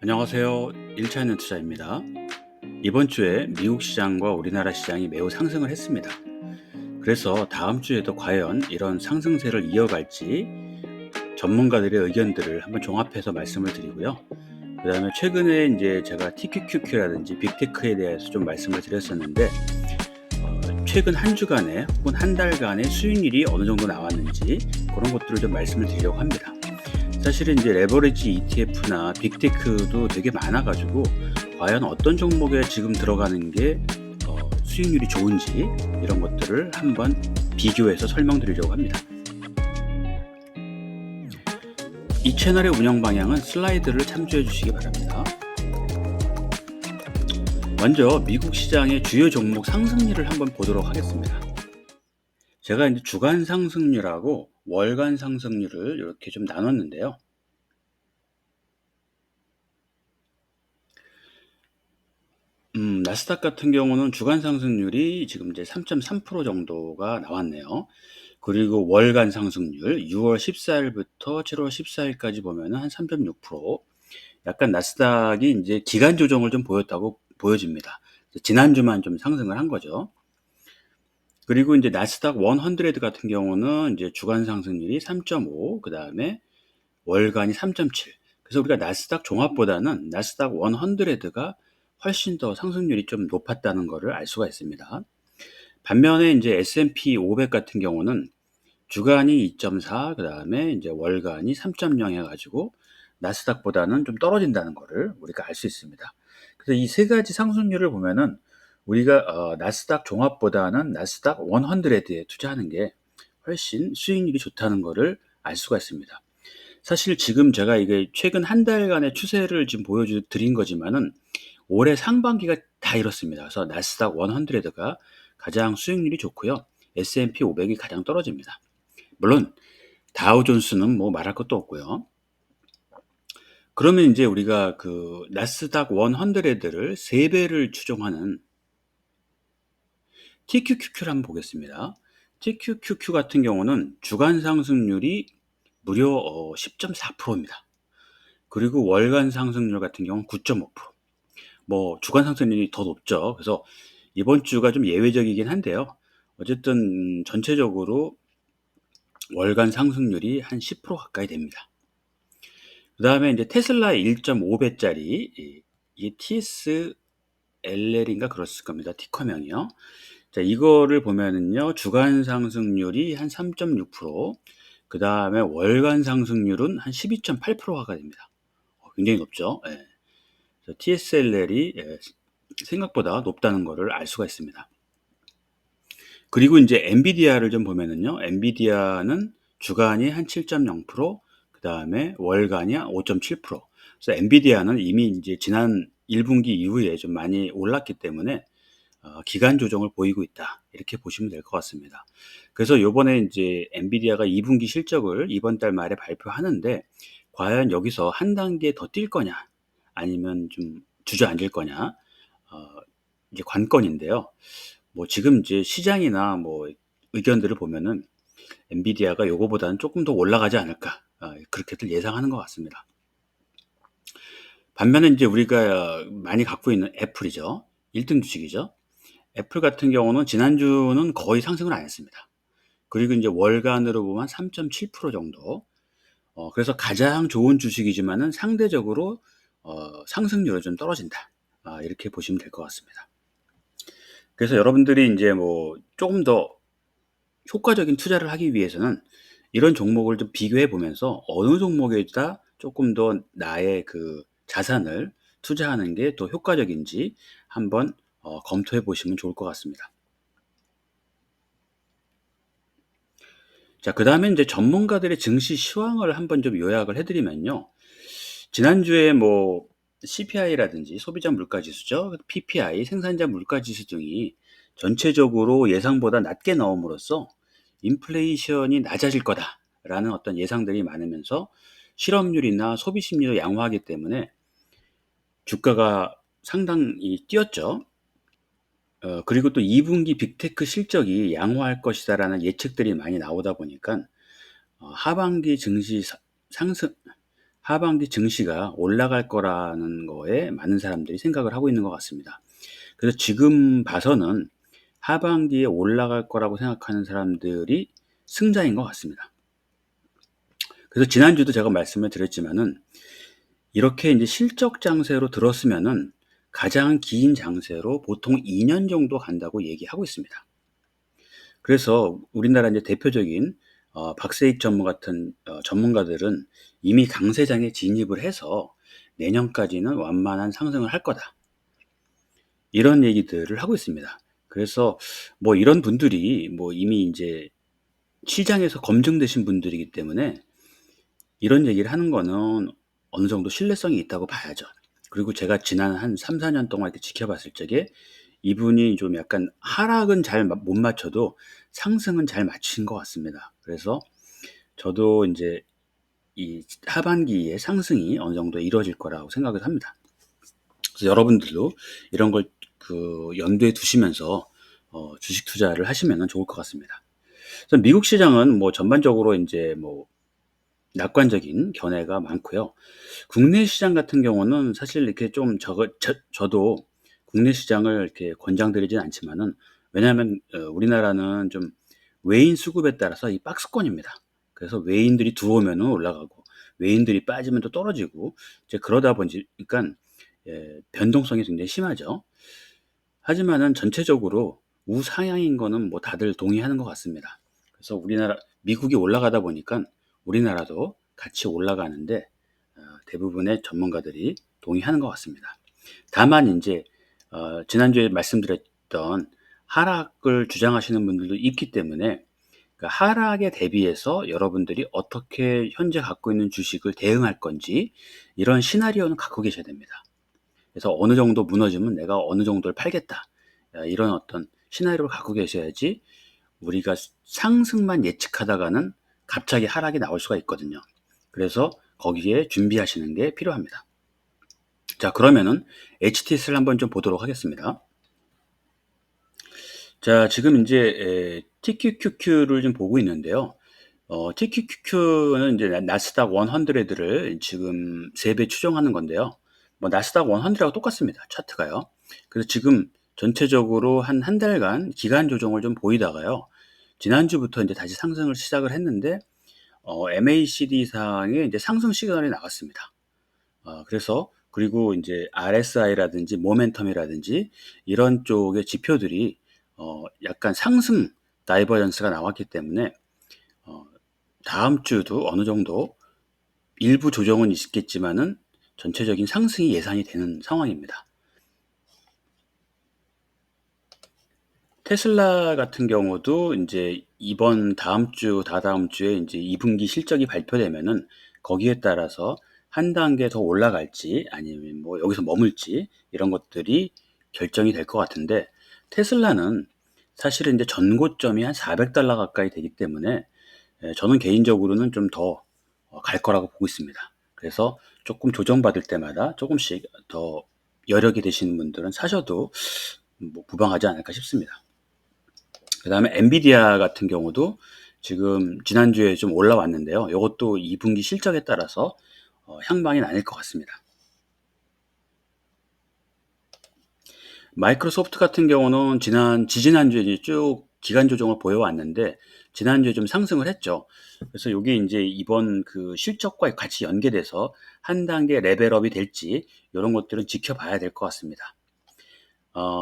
안녕하세요. 1차는 투자입니다. 이번 주에 미국 시장과 우리나라 시장이 매우 상승을 했습니다. 그래서 다음 주에도 과연 이런 상승세를 이어갈지 전문가들의 의견들을 한번 종합해서 말씀을 드리고요. 그 다음에 최근에 이제 제가 TQQQ라든지 빅테크에 대해서 좀 말씀을 드렸었는데, 최근 한 주간에 혹은 한 달간의 수익률이 어느 정도 나왔는지 그런 것들을 좀 말씀을 드리려고 합니다. 사실은 이제 레버리지 ETF나 빅테크도 되게 많아가지고 과연 어떤 종목에 지금 들어가는 게 수익률이 좋은지 이런 것들을 한번 비교해서 설명드리려고 합니다. 이 채널의 운영 방향은 슬라이드를 참조해 주시기 바랍니다. 먼저 미국 시장의 주요 종목 상승률을 한번 보도록 하겠습니다. 제가 이제 주간 상승률하고 월간 상승률을 이렇게 좀 나눴는데요. 나스닥 같은 경우는 주간 상승률이 지금 이제 3.3% 정도가 나왔네요. 그리고 월간 상승률 6월 14일부터 7월 14일까지 보면은 한 3.6%. 약간 나스닥이 이제 기간 조정을 좀 보였다고 보여집니다. 지난주만 좀 상승을 한 거죠. 그리고 이제 나스닥 100 같은 경우는 이제 주간 상승률이 3.5, 그다음에 월간이 3.7. 그래서 우리가 나스닥 종합보다는 나스닥 100가 훨씬 더 상승률이 좀 높았다는 것을 알 수가 있습니다. 반면에 이제 S&P 500 같은 경우는 주간이 2.4, 그다음에 이제 월간이 3.0 해가지고 나스닥보다는 좀 떨어진다는 것을 우리가 알 수 있습니다. 그래서 이 세 가지 상승률을 보면은 우리가 나스닥 종합보다는 나스닥 100에 투자하는 게 훨씬 수익률이 좋다는 것을 알 수가 있습니다. 사실 지금 제가 이게 최근 한 달간의 추세를 지금 보여드린 거지만은 올해 상반기가 다 이렇습니다. 그래서 나스닥 100가 가장 수익률이 좋고요. S&P 500이 가장 떨어집니다. 물론 다우존스는 뭐 말할 것도 없고요. 그러면 이제 우리가 그 나스닥 100를 3배를 추종하는 TQQQ를 한번 보겠습니다. TQQQ 같은 경우는 주간 상승률이 무려 10.4%입니다. 그리고 월간 상승률 같은 경우는 9.5%. 뭐 주간 상승률이 더 높죠. 그래서 이번 주가 좀 예외적이긴 한데요. 어쨌든 전체적으로 월간 상승률이 한 10% 가까이 됩니다. 그다음에 이제 테슬라 1.5배짜리 이게 TSLL인가 그랬을 겁니다. 티커명이요. 자, 이거를 보면은요. 주간 상승률이 한 3.6%, 그다음에 월간 상승률은 한 12.8%가 됩니다. 굉장히 높죠. 예. TSLL이 생각보다 높다는 것을 알 수가 있습니다. 그리고 이제 엔비디아를 좀 보면은요. 엔비디아는 주간이 한 7.0%, 그다음에 월간이 한 5.7%. 그래서 엔비디아는 이미 이제 지난 1분기 이후에 좀 많이 올랐기 때문에 기간 조정을 보이고 있다. 이렇게 보시면 될 것 같습니다. 그래서 요번에 이제 엔비디아가 2분기 실적을 이번 달 말에 발표하는데 과연 여기서 한 단계 더 뛸 거냐 아니면 좀 주저앉을 거냐 이제 관건인데요. 뭐 지금 이제 시장이나 뭐 의견들을 보면은 엔비디아가 요거보다는 조금 더 올라가지 않을까 그렇게들 예상하는 것 같습니다. 반면에 이제 우리가 많이 갖고 있는 애플이죠. 1등 주식이죠. 애플 같은 경우는 지난주는 거의 상승을 안 했습니다. 그리고 이제 월간으로 보면 3.7% 정도. 그래서 가장 좋은 주식이지만은 상대적으로 상승률은 좀 떨어진다. 이렇게 보시면 될 것 같습니다. 그래서 여러분들이 이제 뭐 조금 더 효과적인 투자를 하기 위해서는 이런 종목을 좀 비교해 보면서 어느 종목에다 조금 더 나의 그 자산을 투자하는 게 더 효과적인지 한번 검토해 보시면 좋을 것 같습니다. 자, 그다음에 이제 전문가들의 증시 시황을 한번 좀 요약을 해드리면요. 지난주에 뭐 CPI라든지 소비자 물가 지수죠, PPI 생산자 물가 지수 등이 전체적으로 예상보다 낮게 나옴으로써 인플레이션이 낮아질 거다라는 어떤 예상들이 많으면서 실업률이나 소비 심리도 양호하기 때문에 주가가 상당히 뛰었죠. 그리고 또 2분기 빅테크 실적이 양호할 것이다라는 예측들이 많이 나오다 보니까 하반기 증시 상승 하반기 증시가 올라갈 거라는 거에 많은 사람들이 생각을 하고 있는 것 같습니다. 그래서 지금 봐서는 하반기에 올라갈 거라고 생각하는 사람들이 승자인 것 같습니다. 그래서 지난주도 제가 말씀을 드렸지만은 이렇게 이제 실적 장세로 들었으면은 가장 긴 장세로 보통 2년 정도 간다고 얘기하고 있습니다. 그래서 우리나라 이제 대표적인 박세익 전무 같은 전문가들은 이미 강세장에 진입을 해서 내년까지는 완만한 상승을 할 거다. 이런 얘기들을 하고 있습니다. 그래서 뭐 이런 분들이 뭐 이미 이제 시장에서 검증되신 분들이기 때문에 이런 얘기를 하는 거는 어느 정도 신뢰성이 있다고 봐야죠. 그리고 제가 지난 한 3-4년 동안 이렇게 지켜봤을 적에 이분이 좀 약간 하락은 잘 못 맞춰도 상승은 잘 맞추신 것 같습니다. 그래서 저도 이제 이 하반기에 상승이 어느 정도 이루어질 거라고 생각을 합니다. 그래서 여러분들도 이런 걸 염두에 두시면서 주식 투자를 하시면 좋을 것 같습니다. 그래서 미국 시장은 뭐 전반적으로 이제 뭐 낙관적인 견해가 많고요. 국내 시장 같은 경우는 사실 이렇게 좀 저도 국내 시장을 이렇게 권장드리진 않지만은 왜냐하면 우리나라는 좀 외인 수급에 따라서 이 박스권입니다. 그래서 외인들이 들어오면은 올라가고 외인들이 빠지면 또 떨어지고 이제 그러다 보니까 변동성이 굉장히 심하죠. 하지만은 전체적으로 우상향인 거는 뭐 다들 동의하는 것 같습니다. 그래서 미국이 올라가다 보니까 우리나라도 같이 올라가는데 대부분의 전문가들이 동의하는 것 같습니다. 다만 이제 지난주에 말씀드렸던 하락을 주장하시는 분들도 있기 때문에 그 하락에 대비해서 여러분들이 어떻게 현재 갖고 있는 주식을 대응할 건지 이런 시나리오는 갖고 계셔야 됩니다. 그래서 어느 정도 무너지면 내가 어느 정도를 팔겠다. 이런 어떤 시나리오를 갖고 계셔야지 우리가 상승만 예측하다가는 갑자기 하락이 나올 수가 있거든요. 그래서 거기에 준비하시는 게 필요합니다. 자, 그러면은 HTS를 한번 좀 보도록 하겠습니다. 자, 지금 이제 TQQQ를 좀 보고 있는데요. TQQQ는 이제 나스닥 100를 지금 3배 추정하는 건데요. 뭐 나스닥 100하고 똑같습니다. 차트가요. 그래서 지금 전체적으로 한 달간 기간 조정을 좀 보이다가요. 지난주부터 이제 다시 상승을 시작을 했는데 MACD 상의 이제 상승 시그널이 나왔습니다. 그래서 그리고 이제 RSI라든지 모멘텀이라든지 이런 쪽의 지표들이 약간 상승 다이버전스가 나왔기 때문에 어, 다음 주도 어느 정도 일부 조정은 있겠지만은 전체적인 상승이 예상이 되는 상황입니다. 테슬라 같은 경우도 이제 이번 다음 주, 다다음 주에 이제 2분기 실적이 발표되면은 거기에 따라서 한 단계 더 올라갈지 아니면 뭐 여기서 머물지 이런 것들이 결정이 될 것 같은데 테슬라는 사실은 이제 전고점이 한 $400 가까이 되기 때문에 저는 개인적으로는 좀 더 갈 거라고 보고 있습니다. 그래서 조금 조정받을 때마다 조금씩 더 여력이 되시는 분들은 사셔도 뭐 무방하지 않을까 싶습니다. 그 다음에 엔비디아 같은 경우도 지금 지난주에 좀 올라왔는데요. 이것도 2분기 실적에 따라서 향방이 나뉠 것 같습니다. 마이크로소프트 같은 경우는 지지난주에 이제 쭉 기간 조정을 보여왔는데 지난주에 좀 상승을 했죠. 그래서 이게 이제 이번 그 실적과 같이 연계돼서 한 단계 레벨업이 될지 이런 것들은 지켜봐야 될 것 같습니다.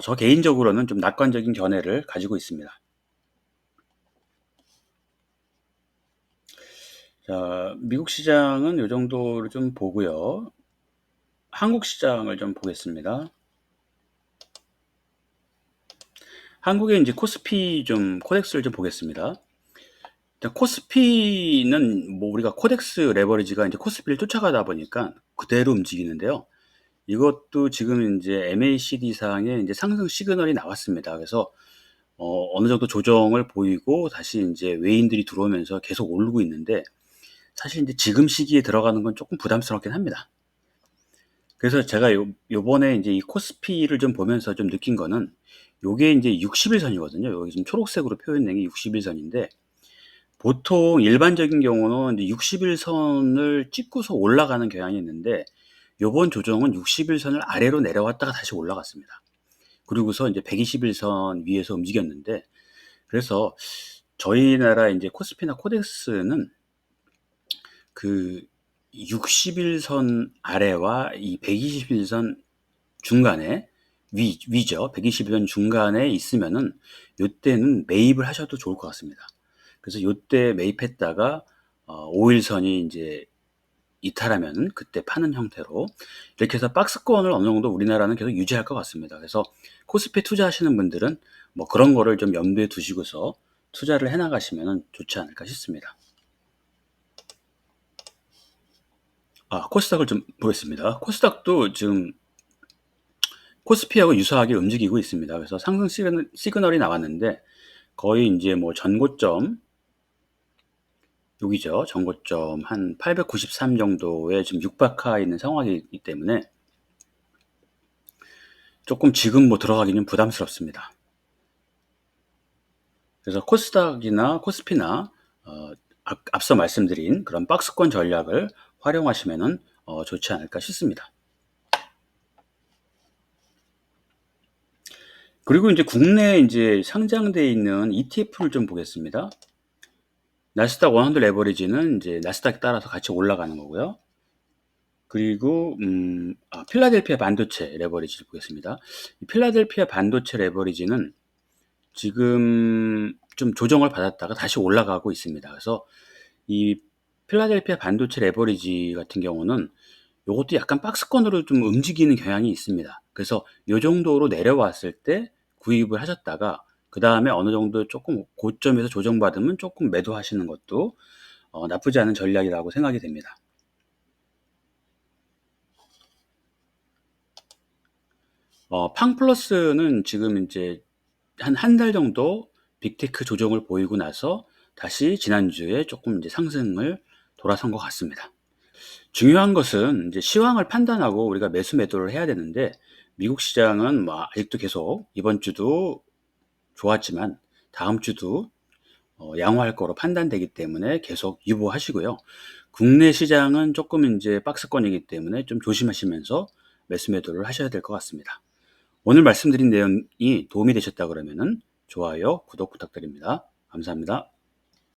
저 개인적으로는 좀 낙관적인 견해를 가지고 있습니다. 자, 미국 시장은 이 정도를 좀 보고요. 한국 시장을 좀 보겠습니다. 한국의 이제 코스피 코덱스를 좀 보겠습니다. 코스피는 뭐 우리가 코덱스 레버리지가 이제 코스피를 쫓아가다 보니까 그대로 움직이는데요. 이것도 지금 이제 MACD 상에 이제 상승 시그널이 나왔습니다. 그래서 어느 정도 조정을 보이고 다시 이제 외인들이 들어오면서 계속 오르고 있는데 사실 이제 지금 시기에 들어가는 건 조금 부담스럽긴 합니다. 그래서 제가 요번에 이제 이 코스피를 좀 보면서 좀 느낀 거는 요게 이제 60일선이거든요. 여기 지금 초록색으로 표현된 게 60일선인데 보통 일반적인 경우는 이제 60 일선을 찍고서 올라가는 경향이 있는데 요번 조정은 60 일선을 아래로 내려왔다가 다시 올라갔습니다. 그리고서 인제 120 일선 위에서 움직였는데, 그래서 저희 나라 인제 코스피나 코덱스는 그 60 일선 아래와 이 120 일선 중간에 위죠. 120 일선 중간에 있으면은 요때는 매입을 하셔도 좋을 것 같습니다. 그래서 요때 매입했다가 5 일선이 인제 이탈하면은 그때 파는 형태로 이렇게 해서 박스권을 어느 정도 우리나라는 계속 유지할 것 같습니다. 그래서 코스피에 투자하시는 분들은 뭐 그런 거를 좀 염두에 두시고서 투자를 해 나가시면은 좋지 않을까 싶습니다. 코스닥을 좀 보겠습니다. 코스닥도 지금 코스피하고 유사하게 움직이고 있습니다. 그래서 상승 시그널이 나왔는데 거의 인제 뭐 전고점 여기죠. 전고점 한 893 정도에 지금 육박해 있는 상황이기 때문에 조금 지금 뭐 들어가기는 부담스럽습니다. 그래서 코스닥이나 코스피나 앞서 말씀드린 그런 박스권 전략을 활용하시면은 좋지 않을까 싶습니다. 그리고 이제 국내에 이제 상장돼 있는 ETF를 좀 보겠습니다. 나스닥 100 레버리지는 이제 나스닥에 따라서 같이 올라가는 거고요. 그리고 필라델피아 반도체 레버리지를 보겠습니다. 이 필라델피아 반도체 레버리지는 지금 좀 조정을 받았다가 다시 올라가고 있습니다. 그래서 이 필라델피아 반도체 레버리지 같은 경우는 요것도 약간 박스권으로 좀 움직이는 경향이 있습니다. 그래서 요 정도로 내려왔을 때 구입을 하셨다가 그다음에 어느 정도 조금 고점에서 조정받으면 조금 매도하시는 것도 나쁘지 않은 전략이라고 생각이 됩니다. 팡플러스는 지금 인제 한 달 정도 빅테크 조정을 보이고 나서 다시 지난주에 조금 이제 상승을 돌아선 것 같습니다. 중요한 것은 이제 시황을 판단하고 우리가 매수 매도를 해야 되는데, 미국 시장은 뭐 아직도 계속 이번 주도 좋았지만 다음 주도 양호할 거로 판단되기 때문에 계속 유보하시고요. 국내 시장은 조금 인제 박스권이기 때문에 좀 조심하시면서 매수 매도를 하셔야 될 것 같습니다. 오늘 말씀드린 내용이 도움이 되셨다 그러면은 좋아요, 구독 부탁드립니다. 감사합니다.